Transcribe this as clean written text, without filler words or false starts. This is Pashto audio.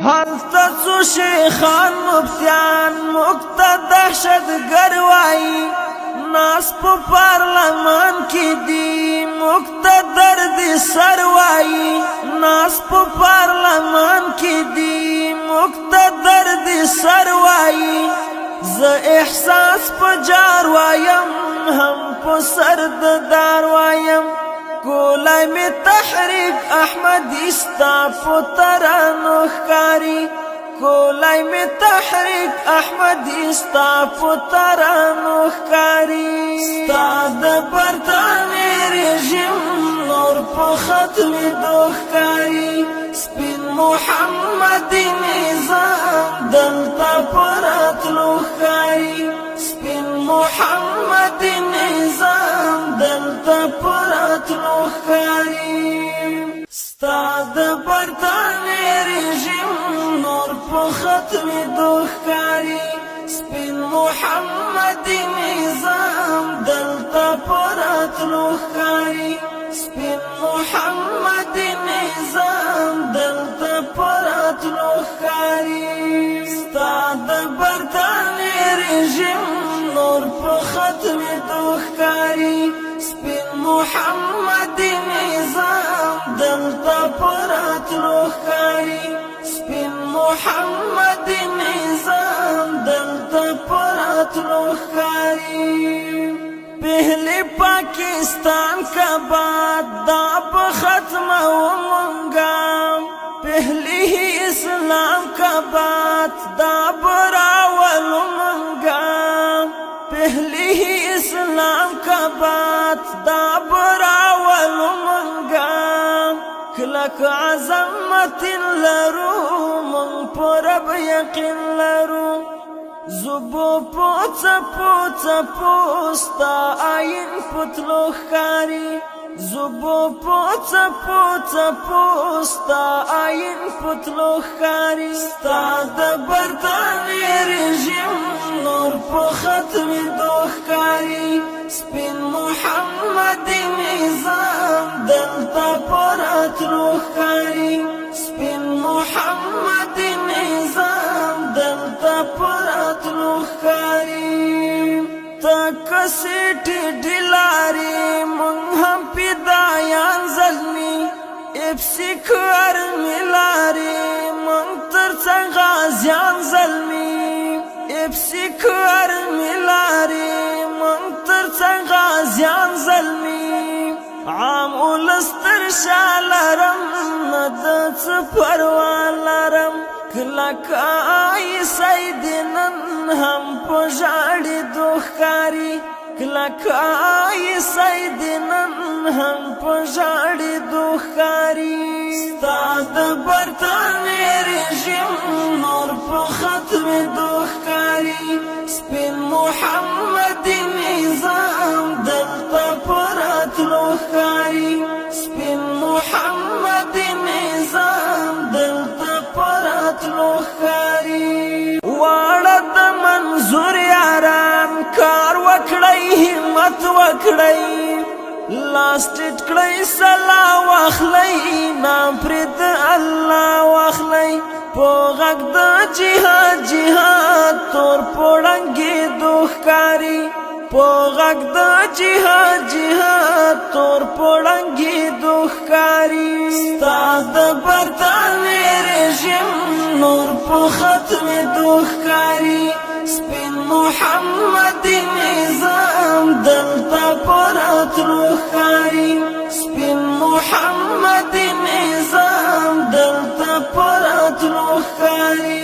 هلته څو شیخان مفتیان مقته دهشت ګروایي ناس په پارلمان کې دي مقته درد سر وایي ناس په پارلمان کې دي مقته درد سر وایي زه احساس په جار وایم هم په سر د دار وایم کولای می تحریک احمد استا په ترانو ښکاري کولای می تحریک احمد استا په ترانو ښکاري ستا د برطانیې رژیم نور په ختم دوه ښکاري سپین محمد نظام دلته په راتلو ښکاري سپین محمد نظام دلته په راتلو ښکاري ستا د برطانیې رژیم نور په ختم دوه ښکاري سپین محمد نظام دلته په راتلو ښکاري سپین محمد نظام دلته په راتلو ښکاري ستا د برطانیې رژیم نور په ختم دوه ښکاري سپین محمد نظام دلته په راتلو ښکاري سپین محمد نظام دلته په راتلو ښکاري پہلے پاکستان کا بات دا په ختمه ومنګا پہلے ہی اسلام کا بات دا براول ومنګا پہلے ہی اسلام کا بات دا براول ومنګا کلک عظمت لرو من پرب یقین لرو زبو پوڅه پوڅه پوستا آئین پتلو ښکاري زبو پوڅه پوڅه پوستا آئین پتلو ښکاري ستا د برطانیې رژیم نور په ختم دوه ښکاري سپین محمد نظام دلته په راتلو ښکاري سپین محمد نظام دلته په راتلو ښکاري تک سیټي ډیلاري مونږ هم پیدایان زلمي افسی کار ملاري مونږ تر څنګ غازیان زلمي افسی کار ملاري مونږ تر څنګ غازیان زلمي عام ولستر شالرم ند څه پروا لرم کلکای سیدنن هم په ژاړې دوه ښکاري کلکای سیدنن هم په ژاړې دوه ښکاري ستا د برطانیې رژیم نور په ختم دوه ښکاري سپین محمد نظام دلته په راتلو ښکاري سپین محمد نظام دلته په راتلو ښکاري واړه د منظور یاران کار وکړئ همت وکړئ لاس ټیټ کړئ سلا واخلئ نام پرې د الله واخلئ په غږ د جهاد جهاد تور پوړنګې دوه ښکاري په غږ د جهاد جهاد تور پوړنګې دوه ښکاري ستا د برطانیې رژیم نور په ختم دوه ښکاري سپین محمد نظام دلته په راتلو ښکاري سپین محمد نظام دلته په راتلو ښکاري